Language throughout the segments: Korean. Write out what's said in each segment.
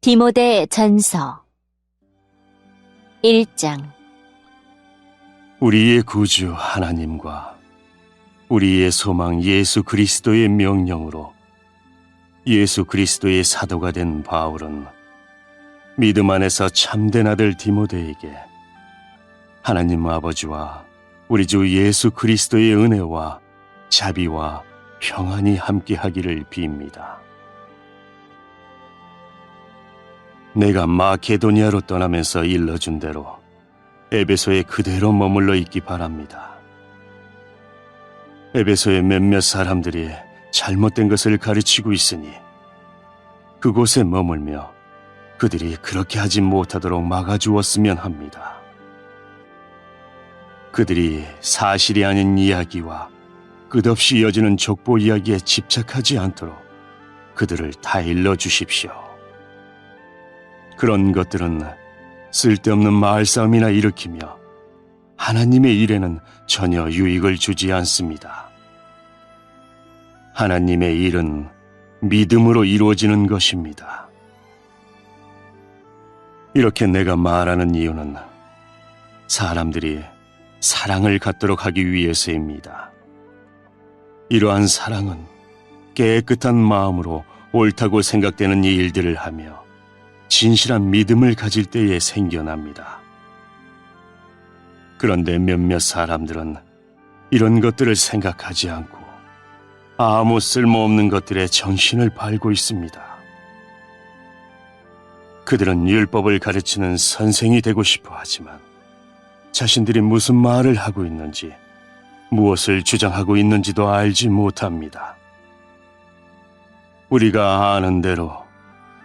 디모데 전서 1장. 우리의 구주 하나님과 우리의 소망 예수 그리스도의 명령으로 예수 그리스도의 사도가 된 바울은 믿음 안에서 참된 아들 디모데에게 하나님 아버지와 우리 주 예수 그리스도의 은혜와 자비와 평안이 함께하기를 빕니다. 내가 마케도니아로 떠나면서 일러준 대로 에베소에 그대로 머물러 있기 바랍니다. 에베소의 몇몇 사람들이 잘못된 것을 가르치고 있으니 그곳에 머물며 그들이 그렇게 하지 못하도록 막아주었으면 합니다. 그들이 사실이 아닌 이야기와 끝없이 이어지는 족보 이야기에 집착하지 않도록 그들을 다 일러주십시오. 그런 것들은 쓸데없는 말싸움이나 일으키며 하나님의 일에는 전혀 유익을 주지 않습니다. 하나님의 일은 믿음으로 이루어지는 것입니다. 이렇게 내가 말하는 이유는 사람들이 사랑을 갖도록 하기 위해서입니다. 이러한 사랑은 깨끗한 마음으로 옳다고 생각되는 일들을 하며 진실한 믿음을 가질 때에 생겨납니다. 그런데 몇몇 사람들은 이런 것들을 생각하지 않고 아무 쓸모없는 것들에 정신을 팔고 있습니다. 그들은 율법을 가르치는 선생이 되고 싶어 하지만 자신들이 무슨 말을 하고 있는지 무엇을 주장하고 있는지도 알지 못합니다. 우리가 아는 대로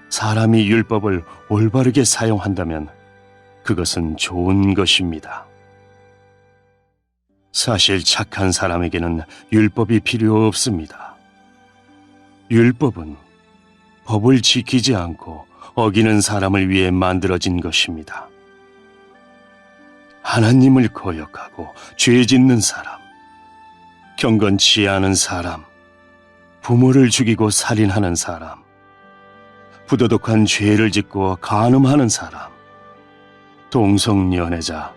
사람이 율법을 올바르게 사용한다면 그것은 좋은 것입니다. 사실 착한 사람에게는 율법이 필요 없습니다. 율법은 법을 지키지 않고 어기는 사람을 위해 만들어진 것입니다. 하나님을 거역하고 죄 짓는 사람, 경건치 않은 사람, 부모를 죽이고 살인하는 사람, 부도덕한 죄를 짓고 간음하는 사람, 동성연애자,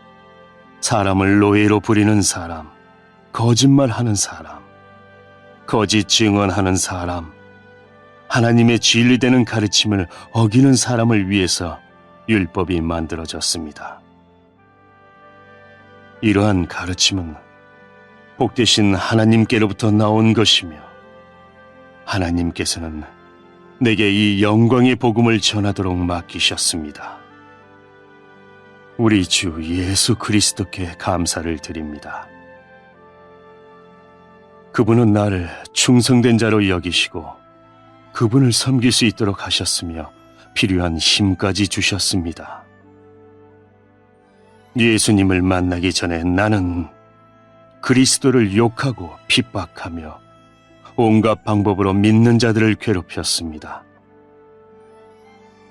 사람을 노예로 부리는 사람, 거짓말하는 사람, 거짓 증언하는 사람, 하나님의 진리되는 가르침을 어기는 사람을 위해서 율법이 만들어졌습니다. 이러한 가르침은 복되신 하나님께로부터 나온 것이며 하나님께서는 내게 이 영광의 복음을 전하도록 맡기셨습니다. 우리 주 예수 그리스도께 감사를 드립니다. 그분은 나를 충성된 자로 여기시고 그분을 섬길 수 있도록 하셨으며 필요한 힘까지 주셨습니다. 예수님을 만나기 전에 나는 그리스도를 욕하고 핍박하며 온갖 방법으로 믿는 자들을 괴롭혔습니다.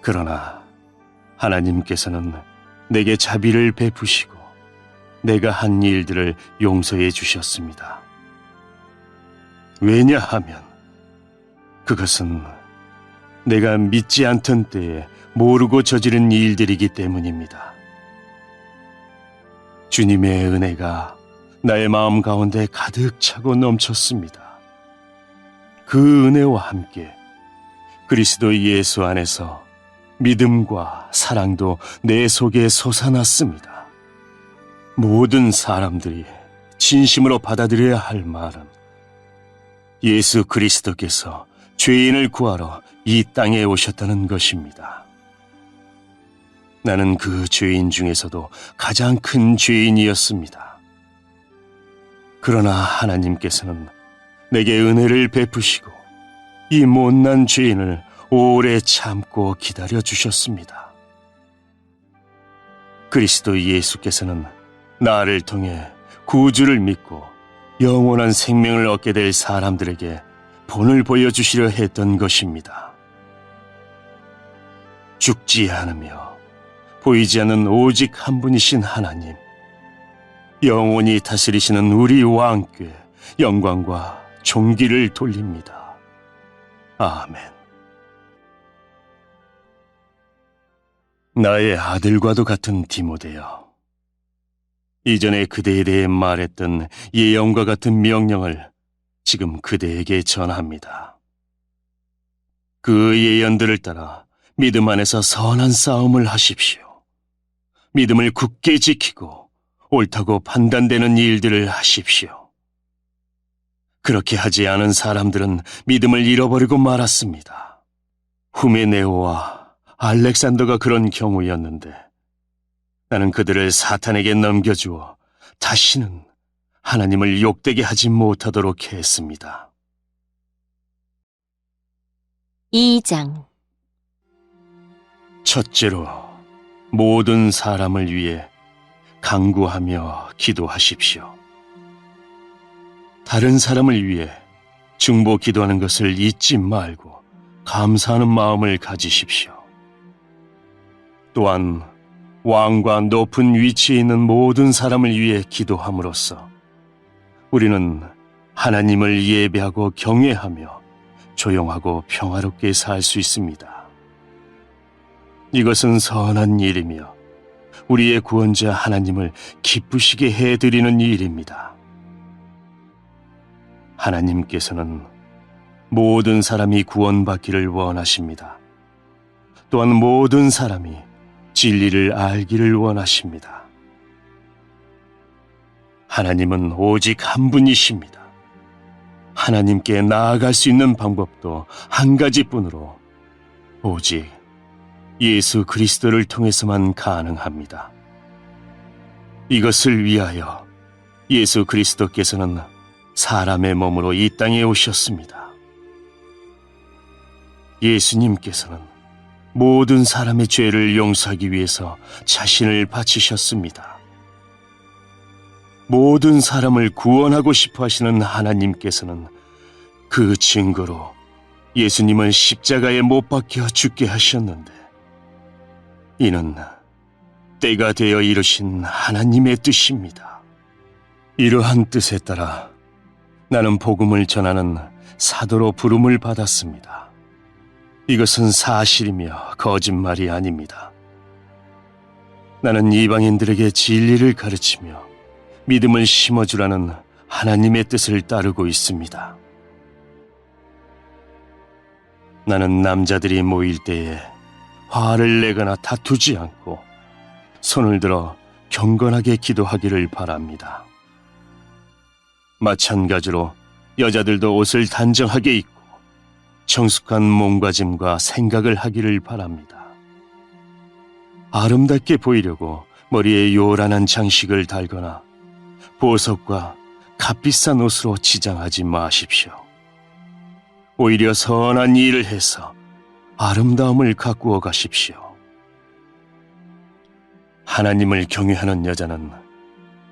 그러나 하나님께서는 내게 자비를 베푸시고 내가 한 일들을 용서해 주셨습니다. 왜냐하면 그것은 내가 믿지 않던 때에 모르고 저지른 일들이기 때문입니다. 주님의 은혜가 나의 마음 가운데 가득 차고 넘쳤습니다. 그 은혜와 함께 그리스도 예수 안에서 믿음과 사랑도 내 속에 솟아났습니다. 모든 사람들이 진심으로 받아들여야 할 말은 예수 그리스도께서 죄인을 구하러 이 땅에 오셨다는 것입니다. 나는 그 죄인 중에서도 가장 큰 죄인이었습니다. 그러나 하나님께서는 내게 은혜를 베푸시고 이 못난 죄인을 오래 참고 기다려 주셨습니다. 그리스도 예수께서는 나를 통해 구주를 믿고 영원한 생명을 얻게 될 사람들에게 본을 보여주시려 했던 것입니다. 죽지 않으며 보이지 않는 오직 한 분이신 하나님, 영원히 다스리시는 우리 왕께 영광과 존귀를 돌립니다. 아멘. 나의 아들과도 같은 디모데여. 이전에 그대에 대해 말했던 예언과 같은 명령을 지금 그대에게 전합니다. 그 예언들을 따라 믿음 안에서 선한 싸움을 하십시오. 믿음을 굳게 지키고 옳다고 판단되는 일들을 하십시오. 그렇게 하지 않은 사람들은 믿음을 잃어버리고 말았습니다. 후메네오와 알렉산더가 그런 경우였는데 나는 그들을 사탄에게 넘겨주어 다시는 하나님을 욕되게 하지 못하도록 했습니다. 2장. 첫째로 모든 사람을 위해 간구하며 기도하십시오. 다른 사람을 위해 중보 기도하는 것을 잊지 말고 감사하는 마음을 가지십시오. 또한 왕과 높은 위치에 있는 모든 사람을 위해 기도함으로써 우리는 하나님을 예배하고 경외하며 조용하고 평화롭게 살 수 있습니다. 이것은 선한 일이며 우리의 구원자 하나님을 기쁘시게 해드리는 일입니다. 하나님께서는 모든 사람이 구원받기를 원하십니다. 또한 모든 사람이 진리를 알기를 원하십니다. 하나님은 오직 한 분이십니다. 하나님께 나아갈 수 있는 방법도 한 가지뿐으로 오직 예수 그리스도를 통해서만 가능합니다. 이것을 위하여 예수 그리스도께서는 사람의 몸으로 이 땅에 오셨습니다. 예수님께서는 모든 사람의 죄를 용서하기 위해서 자신을 바치셨습니다. 모든 사람을 구원하고 싶어 하시는 하나님께서는 그 증거로 예수님을 십자가에 못 박혀 죽게 하셨는데 이는 때가 되어 이루신 하나님의 뜻입니다. 이러한 뜻에 따라 나는 복음을 전하는 사도로 부름을 받았습니다. 이것은 사실이며 거짓말이 아닙니다. 나는 이방인들에게 진리를 가르치며 믿음을 심어주라는 하나님의 뜻을 따르고 있습니다. 나는 남자들이 모일 때에 화를 내거나 다투지 않고 손을 들어 경건하게 기도하기를 바랍니다. 마찬가지로 여자들도 옷을 단정하게 입고 정숙한 몸가짐과 생각을 하기를 바랍니다. 아름답게 보이려고 머리에 요란한 장식을 달거나 보석과 값비싼 옷으로 치장하지 마십시오. 오히려 선한 일을 해서 아름다움을 가꾸어 가십시오. 하나님을 경외하는 여자는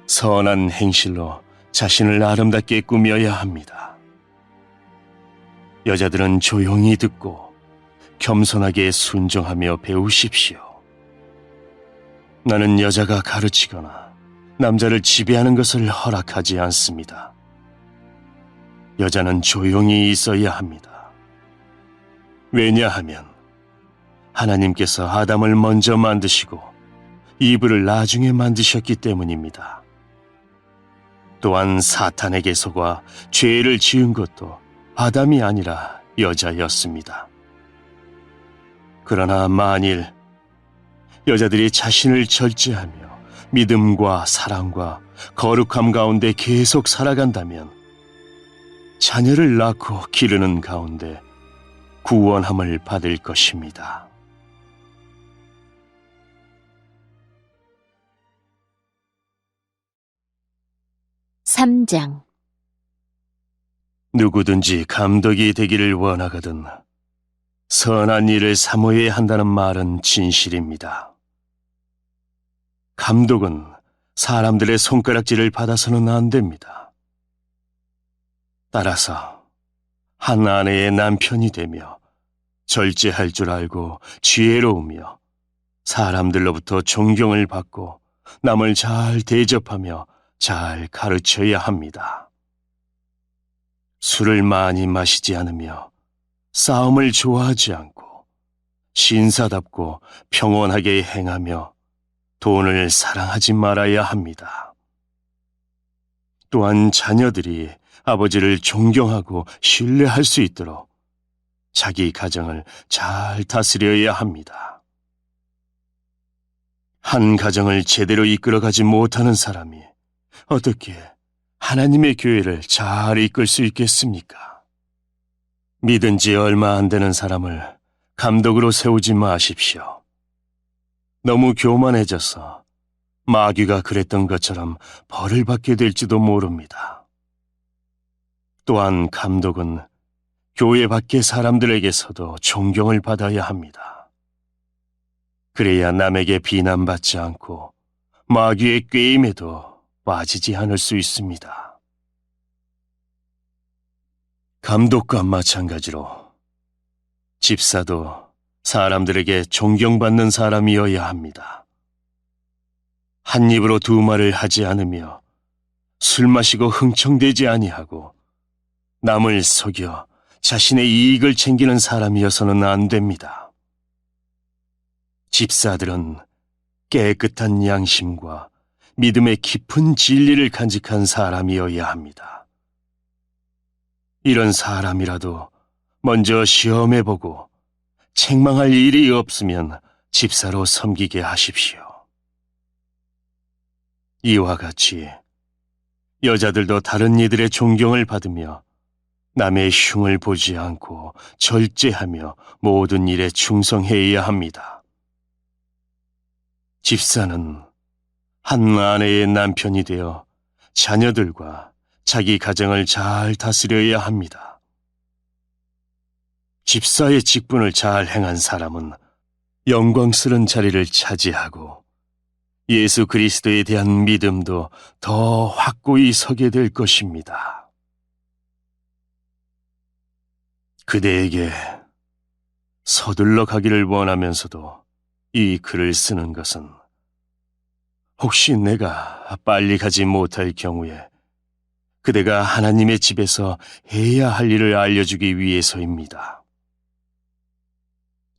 선한 행실로 자신을 아름답게 꾸며야 합니다. 여자들은 조용히 듣고 겸손하게 순종하며 배우십시오. 나는 여자가 가르치거나 남자를 지배하는 것을 허락하지 않습니다. 여자는 조용히 있어야 합니다. 왜냐하면 하나님께서 아담을 먼저 만드시고 이브를 나중에 만드셨기 때문입니다. 또한 사탄에게 속아 죄를 지은 것도 아담이 아니라 여자였습니다. 그러나 만일 여자들이 자신을 절제하며 믿음과 사랑과 거룩함 가운데 계속 살아간다면 자녀를 낳고 기르는 가운데 구원함을 받을 것입니다. (3장) 누구든지 감독이 되기를 원하거든 선한 일을 사모해야 한다는 말은 진실입니다. 감독은 사람들의 손가락질을 받아서는 안 됩니다. 따라서 한 아내의 남편이 되며 절제할 줄 알고 지혜로우며 사람들로부터 존경을 받고 남을 잘 대접하며 잘 가르쳐야 합니다. 술을 많이 마시지 않으며 싸움을 좋아하지 않고 신사답고 평온하게 행하며 돈을 사랑하지 말아야 합니다. 또한 자녀들이 아버지를 존경하고 신뢰할 수 있도록 자기 가정을 잘 다스려야 합니다. 한 가정을 제대로 이끌어가지 못하는 사람이 어떻게 하나님의 교회를 잘 이끌 수 있겠습니까? 믿은 지 얼마 안 되는 사람을 감독으로 세우지 마십시오. 너무 교만해져서 마귀가 그랬던 것처럼 벌을 받게 될지도 모릅니다. 또한 감독은 교회 밖의 사람들에게서도 존경을 받아야 합니다. 그래야 남에게 비난받지 않고 마귀의 꾀임에도 빠지지 않을 수 있습니다. 감독과 마찬가지로 집사도 사람들에게 존경받는 사람이어야 합니다. 한 입으로 두 말을 하지 않으며 술 마시고 흥청대지 아니하고 남을 속여 자신의 이익을 챙기는 사람이어서는 안 됩니다. 집사들은 깨끗한 양심과 믿음의 깊은 진리를 간직한 사람이어야 합니다. 이런 사람이라도 먼저 시험해보고 책망할 일이 없으면 집사로 섬기게 하십시오. 이와 같이 여자들도 다른 이들의 존경을 받으며 남의 흉을 보지 않고 절제하며 모든 일에 충성해야 합니다. 집사는 한 아내의 남편이 되어 자녀들과 자기 가정을 잘 다스려야 합니다. 집사의 직분을 잘 행한 사람은 영광스러운 자리를 차지하고 예수 그리스도에 대한 믿음도 더 확고히 서게 될 것입니다. 그대에게 서둘러 가기를 원하면서도 이 글을 쓰는 것은 혹시 내가 빨리 가지 못할 경우에 그대가 하나님의 집에서 해야 할 일을 알려주기 위해서입니다.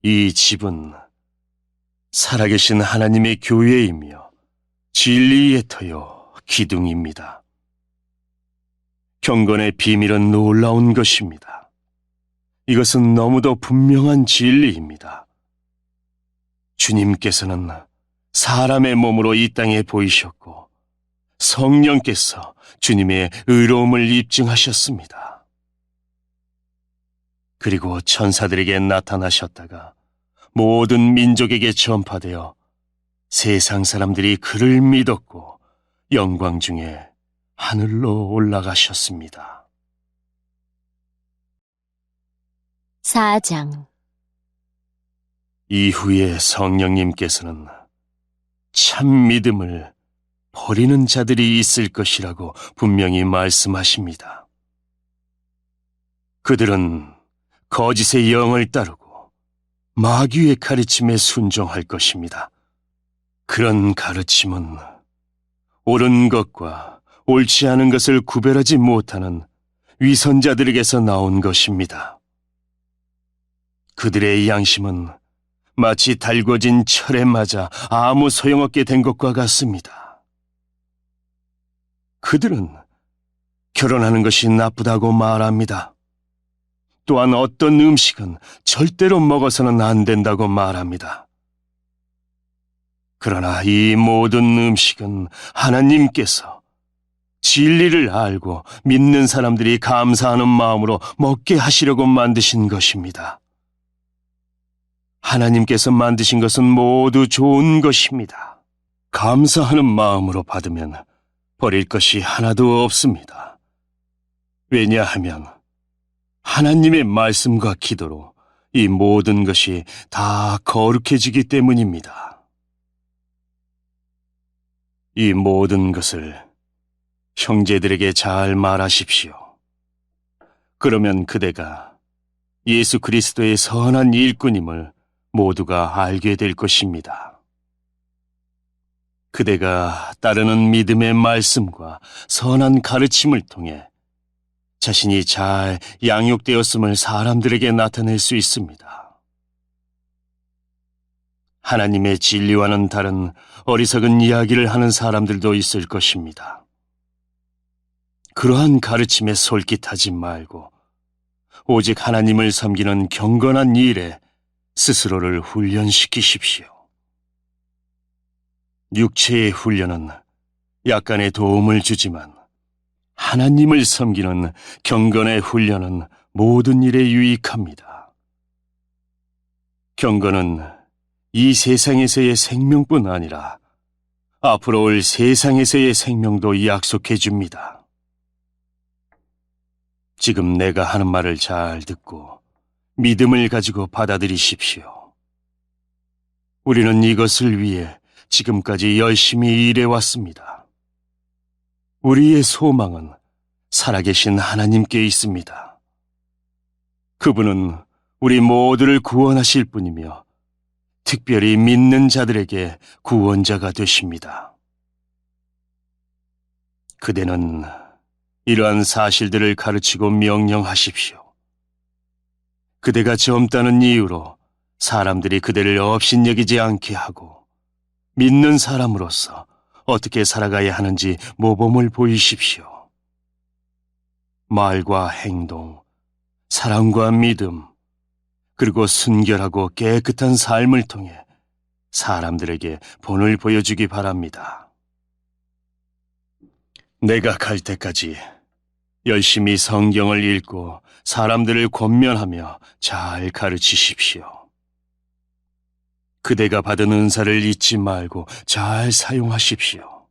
이 집은 살아계신 하나님의 교회이며 진리의 터요 기둥입니다. 경건의 비밀은 놀라운 것입니다. 이것은 너무도 분명한 진리입니다. 주님께서는 사람의 몸으로 이 땅에 보이셨고 성령께서 주님의 의로움을 입증하셨습니다. 그리고 천사들에게 나타나셨다가 모든 민족에게 전파되어 세상 사람들이 그를 믿었고 영광 중에 하늘로 올라가셨습니다. 4장. 이후에 성령님께서는 참 믿음을 버리는 자들이 있을 것이라고 분명히 말씀하십니다. 그들은 거짓의 영을 따르고 마귀의 가르침에 순종할 것입니다. 그런 가르침은 옳은 것과 옳지 않은 것을 구별하지 못하는 위선자들에게서 나온 것입니다. 그들의 양심은 마치 달궈진 철에 맞아 아무 소용없게 된 것과 같습니다. 그들은 결혼하는 것이 나쁘다고 말합니다. 또한 어떤 음식은 절대로 먹어서는 안 된다고 말합니다. 그러나 이 모든 음식은 하나님께서 진리를 알고 믿는 사람들이 감사하는 마음으로 먹게 하시려고 만드신 것입니다. 하나님께서 만드신 것은 모두 좋은 것입니다. 감사하는 마음으로 받으면 버릴 것이 하나도 없습니다. 왜냐하면 하나님의 말씀과 기도로 이 모든 것이 다 거룩해지기 때문입니다. 이 모든 것을 형제들에게 잘 말하십시오. 그러면 그대가 예수 그리스도의 선한 일꾼임을 모두가 알게 될 것입니다. 그대가 따르는 믿음의 말씀과 선한 가르침을 통해 자신이 잘 양육되었음을 사람들에게 나타낼 수 있습니다. 하나님의 진리와는 다른 어리석은 이야기를 하는 사람들도 있을 것입니다. 그러한 가르침에 솔깃하지 말고 오직 하나님을 섬기는 경건한 일에 스스로를 훈련시키십시오. 육체의 훈련은 약간의 도움을 주지만 하나님을 섬기는 경건의 훈련은 모든 일에 유익합니다. 경건은 이 세상에서의 생명뿐 아니라 앞으로 올 세상에서의 생명도 약속해 줍니다. 지금 내가 하는 말을 잘 듣고 믿음을 가지고 받아들이십시오. 우리는 이것을 위해 지금까지 열심히 일해왔습니다. 우리의 소망은 살아계신 하나님께 있습니다. 그분은 우리 모두를 구원하실 분이며 특별히 믿는 자들에게 구원자가 되십니다. 그대는 이러한 사실들을 가르치고 명령하십시오. 그대가 젊다는 이유로 사람들이 그대를 업신여기지 않게 하고 믿는 사람으로서 어떻게 살아가야 하는지 모범을 보이십시오. 말과 행동, 사랑과 믿음, 그리고 순결하고 깨끗한 삶을 통해 사람들에게 본을 보여주기 바랍니다. 내가 갈 때까지 열심히 성경을 읽고 사람들을 권면하며 잘 가르치십시오. 그대가 받은 은사를 잊지 말고 잘 사용하십시오.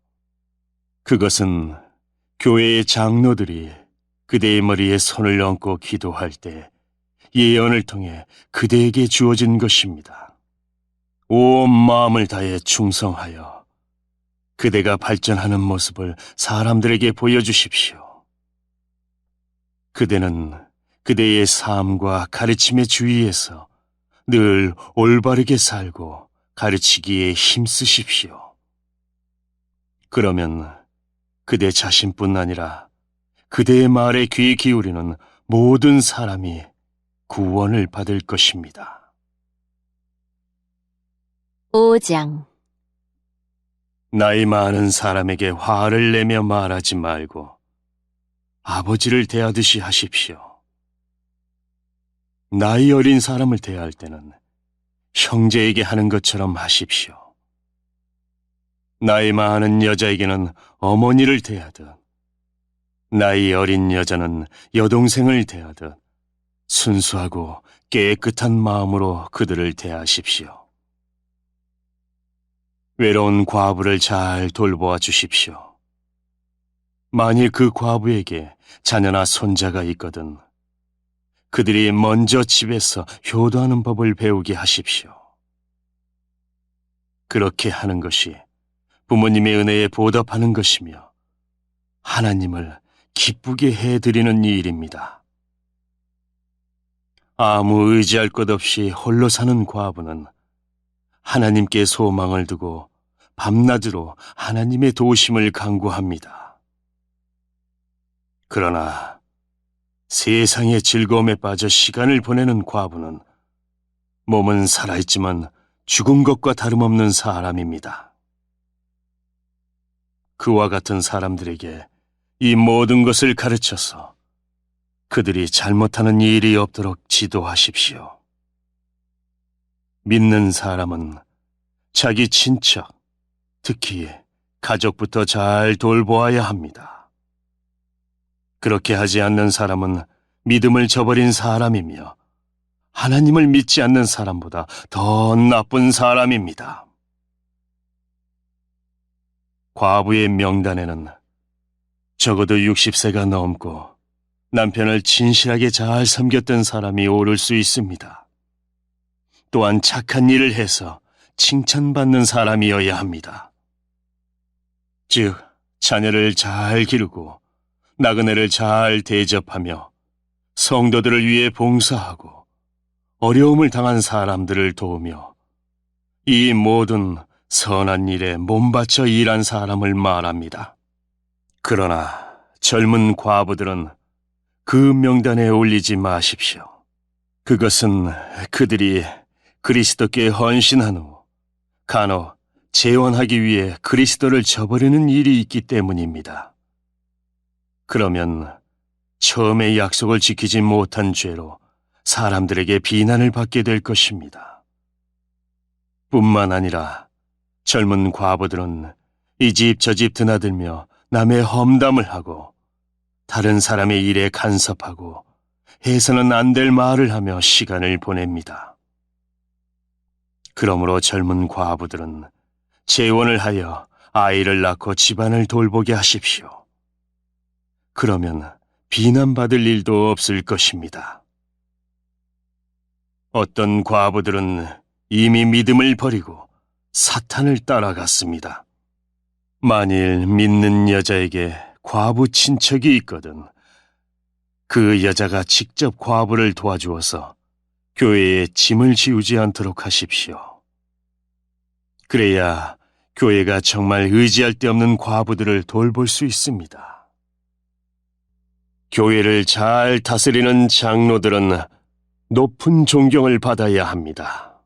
그것은 교회의 장로들이 그대의 머리에 손을 얹고 기도할 때 예언을 통해 그대에게 주어진 것입니다. 온 마음을 다해 충성하여 그대가 발전하는 모습을 사람들에게 보여주십시오. 그대는 그대의 삶과 가르침의 주위에서 늘 올바르게 살고 가르치기에 힘쓰십시오. 그러면 그대 자신뿐 아니라 그대의 말에 귀 기울이는 모든 사람이 구원을 받을 것입니다. 5장. 나이 많은 사람에게 화를 내며 말하지 말고 아버지를 대하듯이 하십시오. 나이 어린 사람을 대할 때는 형제에게 하는 것처럼 하십시오. 나이 많은 여자에게는 어머니를 대하듯, 나이 어린 여자는 여동생을 대하듯 순수하고 깨끗한 마음으로 그들을 대하십시오. 외로운 과부를 잘 돌보아 주십시오. 만일 그 과부에게 자녀나 손자가 있거든 그들이 먼저 집에서 효도하는 법을 배우게 하십시오. 그렇게 하는 것이 부모님의 은혜에 보답하는 것이며 하나님을 기쁘게 해드리는 일입니다. 아무 의지할 것 없이 홀로 사는 과부는 하나님께 소망을 두고 밤낮으로 하나님의 도우심을 간구합니다. 그러나 세상의 즐거움에 빠져 시간을 보내는 과부는 몸은 살아있지만 죽은 것과 다름없는 사람입니다. 그와 같은 사람들에게 이 모든 것을 가르쳐서 그들이 잘못하는 일이 없도록 지도하십시오. 믿는 사람은 자기 친척, 특히 가족부터 잘 돌보아야 합니다. 그렇게 하지 않는 사람은 믿음을 저버린 사람이며 하나님을 믿지 않는 사람보다 더 나쁜 사람입니다. 과부의 명단에는 적어도 60세가 넘고 남편을 진실하게 잘 섬겼던 사람이 오를 수 있습니다. 또한 착한 일을 해서 칭찬받는 사람이어야 합니다. 즉, 자녀를 잘 기르고 나그네를 잘 대접하며 성도들을 위해 봉사하고 어려움을 당한 사람들을 도우며 이 모든 선한 일에 몸바쳐 일한 사람을 말합니다. 그러나 젊은 과부들은 그 명단에 올리지 마십시오. 그것은 그들이 그리스도께 헌신한 후 간혹 재혼하기 위해 그리스도를 저버리는 일이 있기 때문입니다. 그러면 처음에 약속을 지키지 못한 죄로 사람들에게 비난을 받게 될 것입니다. 뿐만 아니라 젊은 과부들은 이 집 저 집 드나들며 남의 험담을 하고 다른 사람의 일에 간섭하고 해서는 안 될 말을 하며 시간을 보냅니다. 그러므로 젊은 과부들은 재혼을 하여 아이를 낳고 집안을 돌보게 하십시오. 그러면 비난받을 일도 없을 것입니다. 어떤 과부들은 이미 믿음을 버리고 사탄을 따라갔습니다. 만일 믿는 여자에게 과부 친척이 있거든 그 여자가 직접 과부를 도와주어서 교회에 짐을 지우지 않도록 하십시오. 그래야 교회가 정말 의지할 데 없는 과부들을 돌볼 수 있습니다. 교회를 잘 다스리는 장로들은 높은 존경을 받아야 합니다.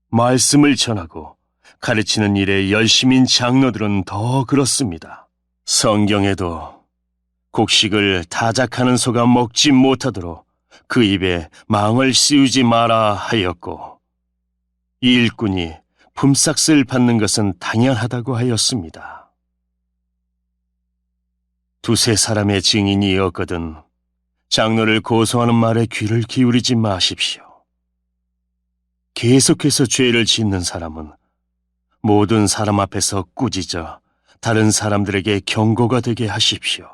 말씀을 전하고 가르치는 일에 열심인 장로들은 더 그렇습니다. 성경에도 곡식을 타작하는 소가 먹지 못하도록 그 입에 망을 씌우지 마라 하였고 일꾼이 품삯을 받는 것은 당연하다고 하였습니다. 두세 사람의 증인이 없거든 장로를 고소하는 말에 귀를 기울이지 마십시오. 계속해서 죄를 짓는 사람은 모든 사람 앞에서 꾸짖어 다른 사람들에게 경고가 되게 하십시오.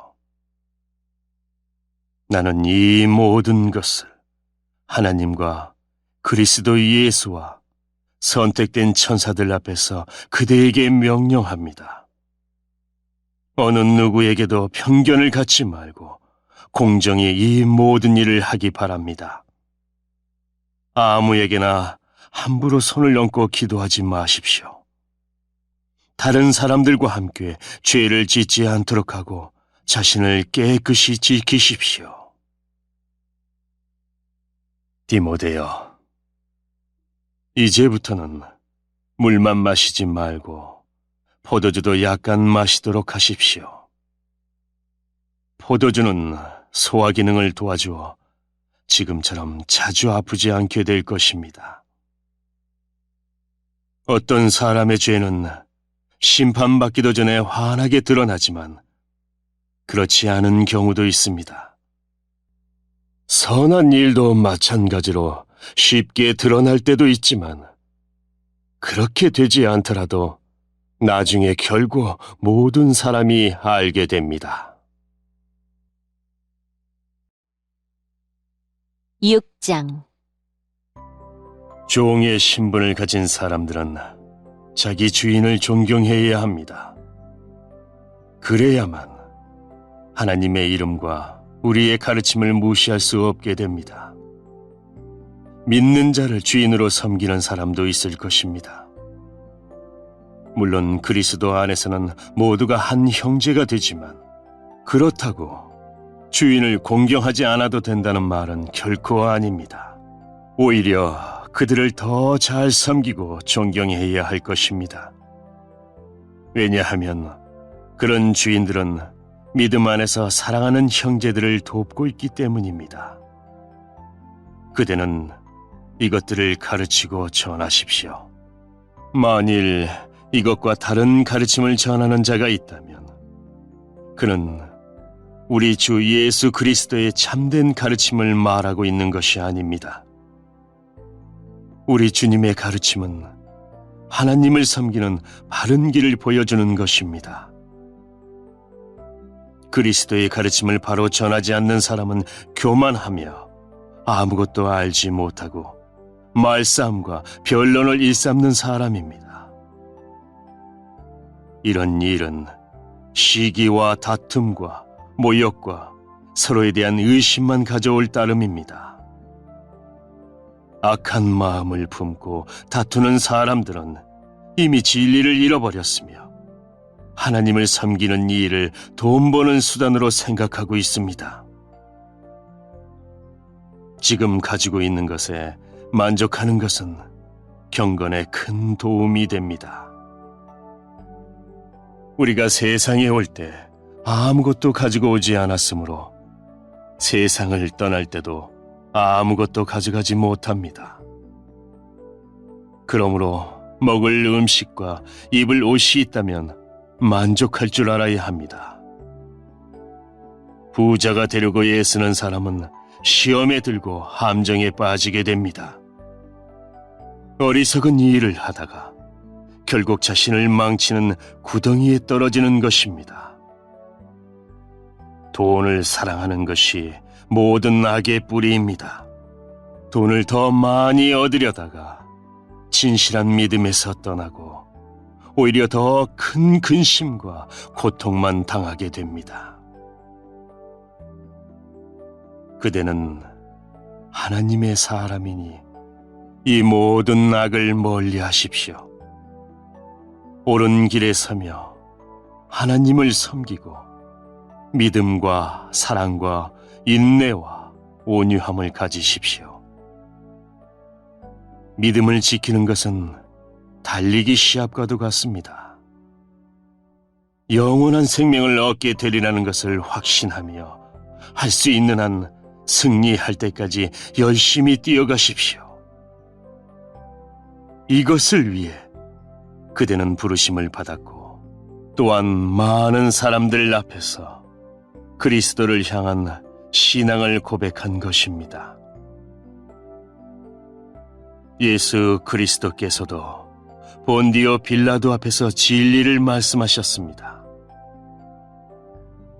나는 이 모든 것을 하나님과 그리스도 예수와 선택된 천사들 앞에서 그대에게 명령합니다. 어느 누구에게도 편견을 갖지 말고 공정히 이 모든 일을 하기 바랍니다. 아무에게나 함부로 손을 얹고 기도하지 마십시오. 다른 사람들과 함께 죄를 짓지 않도록 하고 자신을 깨끗이 지키십시오. 디모데여, 이제부터는 물만 마시지 말고 포도주도 약간 마시도록 하십시오. 포도주는 소화 기능을 도와주어 지금처럼 자주 아프지 않게 될 것입니다. 어떤 사람의 죄는 심판받기도 전에 환하게 드러나지만 그렇지 않은 경우도 있습니다. 선한 일도 마찬가지로 쉽게 드러날 때도 있지만 그렇게 되지 않더라도 나중에 결국 모든 사람이 알게 됩니다. 6장 종의 신분을 가진 사람들은 자기 주인을 존경해야 합니다. 그래야만 하나님의 이름과 우리의 가르침을 무시할 수 없게 됩니다. 믿는 자를 주인으로 섬기는 사람도 있을 것입니다. 물론 그리스도 안에서는 모두가 한 형제가 되지만 그렇다고 주인을 공경하지 않아도 된다는 말은 결코 아닙니다. 오히려 그들을 더 잘 섬기고 존경해야 할 것입니다. 왜냐하면 그런 주인들은 믿음 안에서 사랑하는 형제들을 돕고 있기 때문입니다. 그대는 이것들을 가르치고 전하십시오. 만일 이것과 다른 가르침을 전하는 자가 있다면 그는 우리 주 예수 그리스도의 참된 가르침을 말하고 있는 것이 아닙니다. 우리 주님의 가르침은 하나님을 섬기는 바른 길을 보여주는 것입니다. 그리스도의 가르침을 바로 전하지 않는 사람은 교만하며 아무것도 알지 못하고 말싸움과 변론을 일삼는 사람입니다. 이런 일은 시기와 다툼과 모욕과 서로에 대한 의심만 가져올 따름입니다. 악한 마음을 품고 다투는 사람들은 이미 진리를 잃어버렸으며 하나님을 섬기는 이 일을 돈 버는 수단으로 생각하고 있습니다. 지금 가지고 있는 것에 만족하는 것은 경건에 큰 도움이 됩니다. 우리가 세상에 올 때 아무것도 가지고 오지 않았으므로 세상을 떠날 때도 아무것도 가져가지 못합니다. 그러므로 먹을 음식과 입을 옷이 있다면 만족할 줄 알아야 합니다. 부자가 되려고 애쓰는 사람은 시험에 들고 함정에 빠지게 됩니다. 어리석은 일을 하다가 결국 자신을 망치는 구덩이에 떨어지는 것입니다. 돈을 사랑하는 것이 모든 악의 뿌리입니다. 돈을 더 많이 얻으려다가 진실한 믿음에서 떠나고 오히려 더 큰 근심과 고통만 당하게 됩니다. 그대는 하나님의 사람이니 이 모든 악을 멀리 하십시오. 옳은 길에 서며 하나님을 섬기고 믿음과 사랑과 인내와 온유함을 가지십시오. 믿음을 지키는 것은 달리기 시합과도 같습니다. 영원한 생명을 얻게 되리라는 것을 확신하며 할 수 있는 한 승리할 때까지 열심히 뛰어가십시오. 이것을 위해 그대는 부르심을 받았고 또한 많은 사람들 앞에서 그리스도를 향한 신앙을 고백한 것입니다. 예수 그리스도께서도 본디오 빌라도 앞에서 진리를 말씀하셨습니다.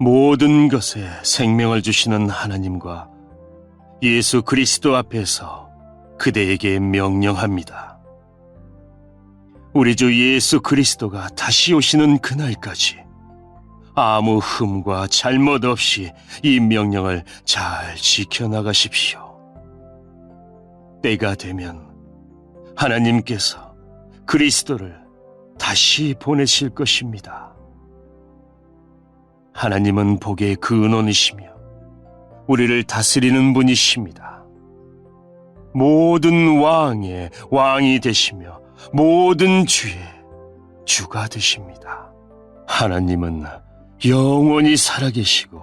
모든 것에 생명을 주시는 하나님과 예수 그리스도 앞에서 그대에게 명령합니다. 우리 주 예수 그리스도가 다시 오시는 그날까지 아무 흠과 잘못 없이 이 명령을 잘 지켜나가십시오. 때가 되면 하나님께서 그리스도를 다시 보내실 것입니다. 하나님은 복의 근원이시며 우리를 다스리는 분이십니다. 모든 왕의 왕이 되시며 모든 주의 주가 되십니다. 하나님은 영원히 살아계시고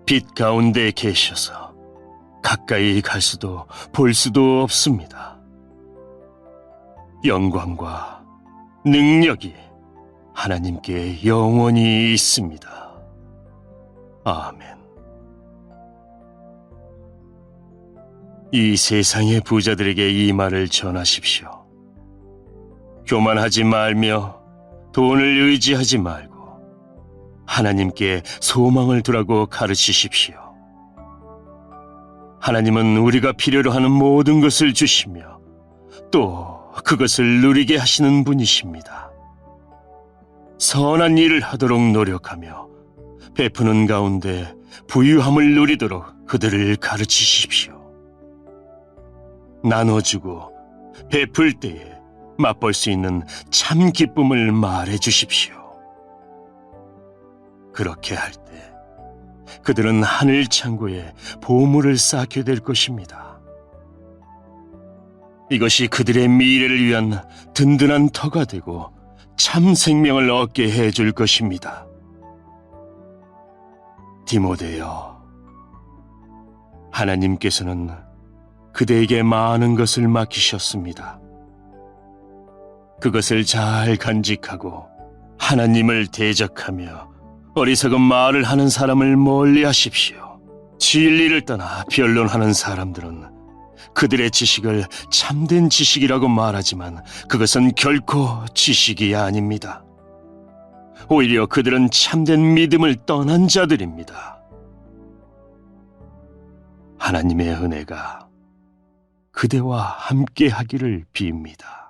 빛 가운데 계셔서 가까이 갈 수도 볼 수도 없습니다. 영광과 능력이 하나님께 영원히 있습니다. 아멘. 이 세상의 부자들에게 이 말을 전하십시오. 교만하지 말며 돈을 의지하지 말고 하나님께 소망을 두라고 가르치십시오. 하나님은 우리가 필요로 하는 모든 것을 주시며 또 그것을 누리게 하시는 분이십니다. 선한 일을 하도록 노력하며 베푸는 가운데 부유함을 누리도록 그들을 가르치십시오. 나눠주고 베풀 때에 맛볼 수 있는 참 기쁨을 말해 주십시오. 그렇게 할 때 그들은 하늘 창고에 보물을 쌓게 될 것입니다. 이것이 그들의 미래를 위한 든든한 터가 되고 참 생명을 얻게 해줄 것입니다. 디모데여, 하나님께서는 그대에게 많은 것을 맡기셨습니다. 그것을 잘 간직하고 하나님을 대적하며 어리석은 말을 하는 사람을 멀리 하십시오. 진리를 떠나 변론하는 사람들은 그들의 지식을 참된 지식이라고 말하지만 그것은 결코 지식이 아닙니다. 오히려 그들은 참된 믿음을 떠난 자들입니다. 하나님의 은혜가 그대와 함께 하기를 빕니다.